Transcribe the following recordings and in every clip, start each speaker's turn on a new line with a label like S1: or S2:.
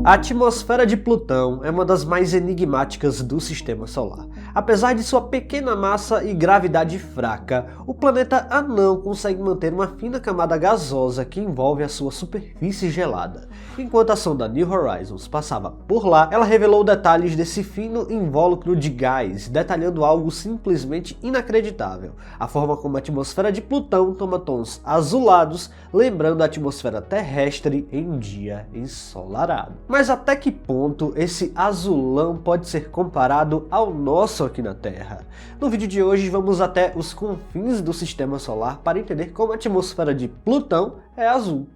S1: A atmosfera de Plutão é uma das mais enigmáticas do Sistema Solar. Apesar de sua pequena massa e gravidade fraca, o planeta anão consegue manter uma fina camada gasosa que envolve a sua superfície gelada. Enquanto a sonda New Horizons passava por lá, ela revelou detalhes desse fino invólucro de gás, detalhando algo simplesmente inacreditável: a forma como a atmosfera de Plutão toma tons azulados, lembrando a atmosfera terrestre em um dia ensolarado. Mas até que ponto esse azulão pode ser comparado ao nosso aqui na Terra? No vídeo de hoje vamos até os confins do Sistema Solar para entender como a atmosfera de Plutão é azul.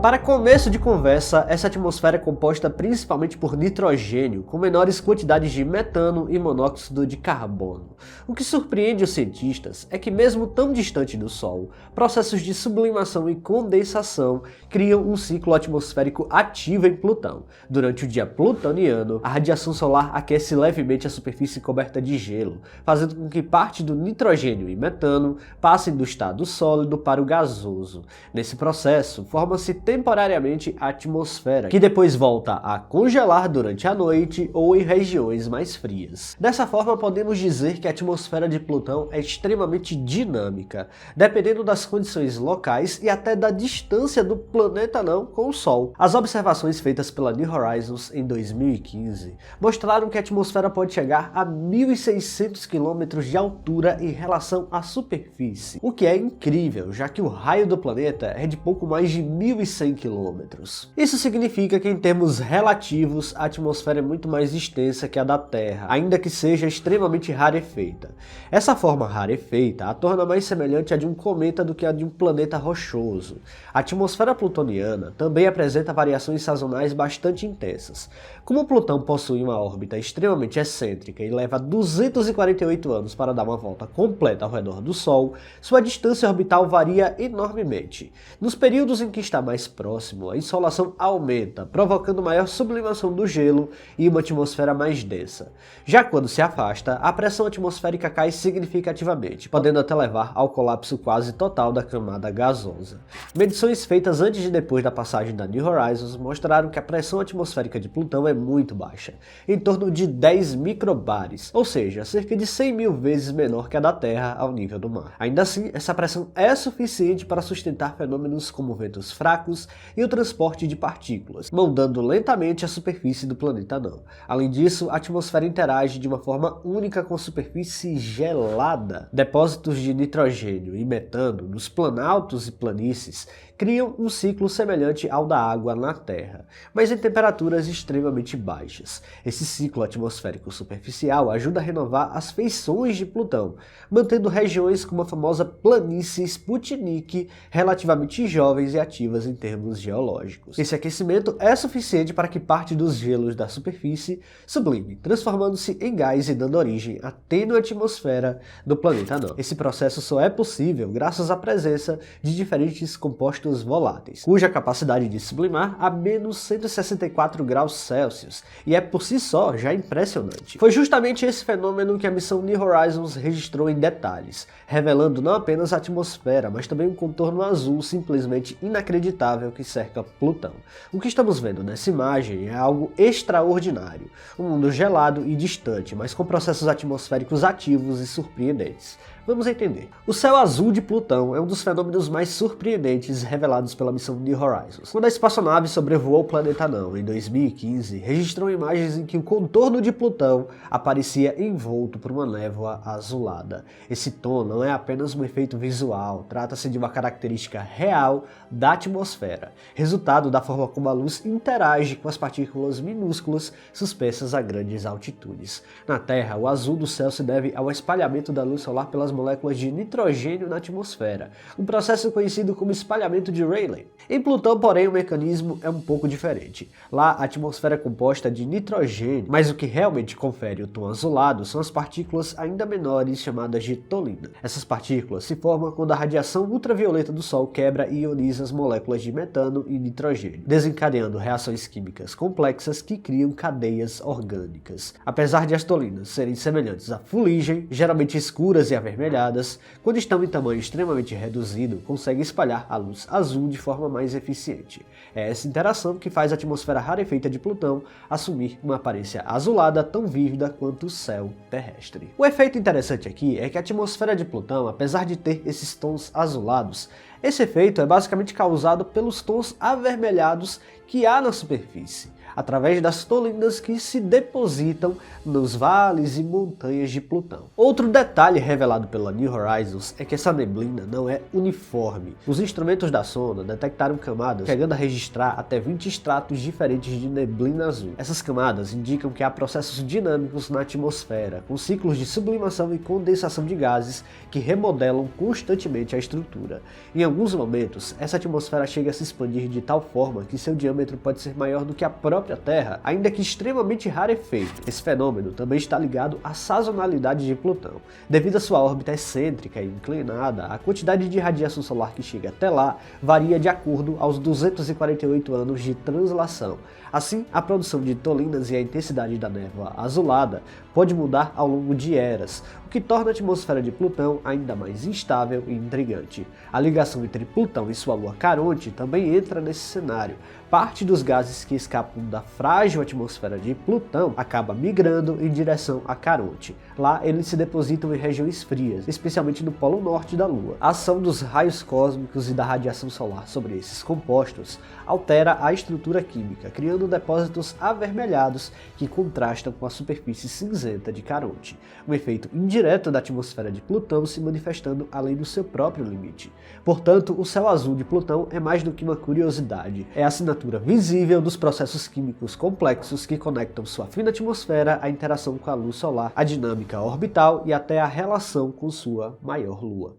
S1: Para começo de conversa, essa atmosfera é composta principalmente por nitrogênio, com menores quantidades de metano e monóxido de carbono. O que surpreende os cientistas é que, mesmo tão distante do Sol, processos de sublimação e condensação criam um ciclo atmosférico ativo em Plutão. Durante o dia plutoniano, a radiação solar aquece levemente a superfície coberta de gelo, fazendo com que parte do nitrogênio e metano passem do estado sólido para o gasoso. Nesse processo, forma-se temporariamente a atmosfera, que depois volta a congelar durante a noite ou em regiões mais frias. Dessa forma, podemos dizer que a atmosfera de Plutão é extremamente dinâmica, dependendo das condições locais e até da distância do planeta anão com o Sol. As observações feitas pela New Horizons em 2015 mostraram que a atmosfera pode chegar a 1.600 km de altura em relação à superfície, o que é incrível, já que o raio do planeta é de pouco mais de 1.100 km. Isso significa que, em termos relativos, a atmosfera é muito mais extensa que a da Terra, ainda que seja extremamente rarefeita. Essa forma rarefeita a torna mais semelhante à de um cometa do que a de um planeta rochoso. A atmosfera plutoniana também apresenta variações sazonais bastante intensas. Como Plutão possui uma órbita extremamente excêntrica e leva 248 anos para dar uma volta completa ao redor do Sol, sua distância orbital varia enormemente. Nos períodos em que está mais próximo, a insolação aumenta, provocando maior sublimação do gelo e uma atmosfera mais densa. Já quando se afasta, a pressão atmosférica cai significativamente, podendo até levar ao colapso quase total da camada gasosa. Medições feitas antes e depois da passagem da New Horizons mostraram que a pressão atmosférica de Plutão é muito baixa, em torno de 10 microbares, ou seja, cerca de 100 mil vezes menor que a da Terra ao nível do mar. Ainda assim, essa pressão é suficiente para sustentar fenômenos como ventos fracos e o transporte de partículas, moldando lentamente a superfície do planeta anão. Além disso, a atmosfera interage de uma forma única com a superfície gelada. Depósitos de nitrogênio e metano nos planaltos e planícies criam um ciclo semelhante ao da água na Terra, mas em temperaturas extremamente baixas. Esse ciclo atmosférico superficial ajuda a renovar as feições de Plutão, mantendo regiões como a famosa planície Sputnik relativamente jovens e ativas em termos geológicos. Esse aquecimento é suficiente para que parte dos gelos da superfície sublime, transformando-se em gás e dando origem à tênue atmosfera do planeta anão. Esse processo só é possível graças à presença de diferentes compostos voláteis, cuja capacidade de sublimar a menos 164 graus Celsius, e é por si só já impressionante. Foi justamente esse fenômeno que a missão New Horizons registrou em detalhes, revelando não apenas a atmosfera, mas também um contorno azul simplesmente inacreditável que cerca Plutão. O que estamos vendo nessa imagem é algo extraordinário, um mundo gelado e distante, mas com processos atmosféricos ativos e surpreendentes. Vamos entender. O céu azul de Plutão é um dos fenômenos mais surpreendentes revelados pela missão New Horizons. Quando a espaçonave sobrevoou o planeta anão em 2015, registrou imagens em que o contorno de Plutão aparecia envolto por uma névoa azulada. Esse tom não é apenas um efeito visual, trata-se de uma característica real da atmosfera, resultado da forma como a luz interage com as partículas minúsculas suspensas a grandes altitudes. Na Terra, o azul do céu se deve ao espalhamento da luz solar pelas moléculas de nitrogênio na atmosfera, um processo conhecido como espalhamento efeito de Rayleigh. Em Plutão, porém, o mecanismo é um pouco diferente. Lá, a atmosfera é composta de nitrogênio, mas o que realmente confere o tom azulado são as partículas ainda menores chamadas de tolina. Essas partículas se formam quando a radiação ultravioleta do Sol quebra e ioniza as moléculas de metano e nitrogênio, desencadeando reações químicas complexas que criam cadeias orgânicas. Apesar de as tolinas serem semelhantes à fuligem, geralmente escuras e avermelhadas, quando estão em tamanho extremamente reduzido, conseguem espalhar a luz azul de forma mais eficiente. É essa interação que faz a atmosfera rarefeita de Plutão assumir uma aparência azulada tão vívida quanto o céu terrestre. O efeito interessante aqui é que a atmosfera de Plutão, apesar de ter esses tons azulados, esse efeito é basicamente causado pelos tons avermelhados que há na superfície, através das tolinas que se depositam nos vales e montanhas de Plutão. Outro detalhe revelado pela New Horizons é que essa neblina não é uniforme. Os instrumentos da sonda detectaram camadas chegando a registrar até 20 estratos diferentes de neblina azul. Essas camadas indicam que há processos dinâmicos na atmosfera, com ciclos de sublimação e condensação de gases que remodelam constantemente a estrutura. Em alguns momentos, essa atmosfera chega a se expandir de tal forma que seu diâmetro pode ser maior do que a própria Terra, ainda que extremamente rarefeito. Esse fenômeno também está ligado à sazonalidade de Plutão. Devido à sua órbita excêntrica e inclinada, a quantidade de radiação solar que chega até lá varia de acordo aos 248 anos de translação. Assim, a produção de tolinas e a intensidade da névoa azulada pode mudar ao longo de eras, o que torna a atmosfera de Plutão ainda mais instável e intrigante. A ligação entre Plutão e sua lua Caronte também entra nesse cenário. Parte dos gases que escapam da frágil atmosfera de Plutão acaba migrando em direção a Caronte. Lá eles se depositam em regiões frias, especialmente no polo norte da Lua. A ação dos raios cósmicos e da radiação solar sobre esses compostos altera a estrutura química, criando depósitos avermelhados que contrastam com a superfície cinzenta de Caronte. Um efeito indireto da atmosfera de Plutão se manifestando além do seu próprio limite. Portanto, o céu azul de Plutão é mais do que uma curiosidade, é a assinatura visível dos processos químicos complexos que conectam sua fina atmosfera à interação com a luz solar, a dinâmica orbital e até a relação com sua maior lua.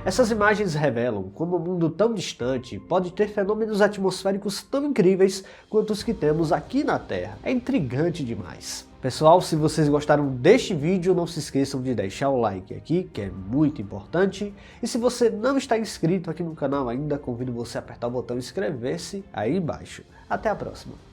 S1: Essas imagens revelam como um mundo tão distante pode ter fenômenos atmosféricos tão incríveis quanto os que temos aqui na Terra. É intrigante demais. Pessoal, se vocês gostaram deste vídeo, não se esqueçam de deixar o like aqui, que é muito importante. E se você não está inscrito aqui no canal ainda, convido você a apertar o botão inscrever-se aí embaixo. Até a próxima!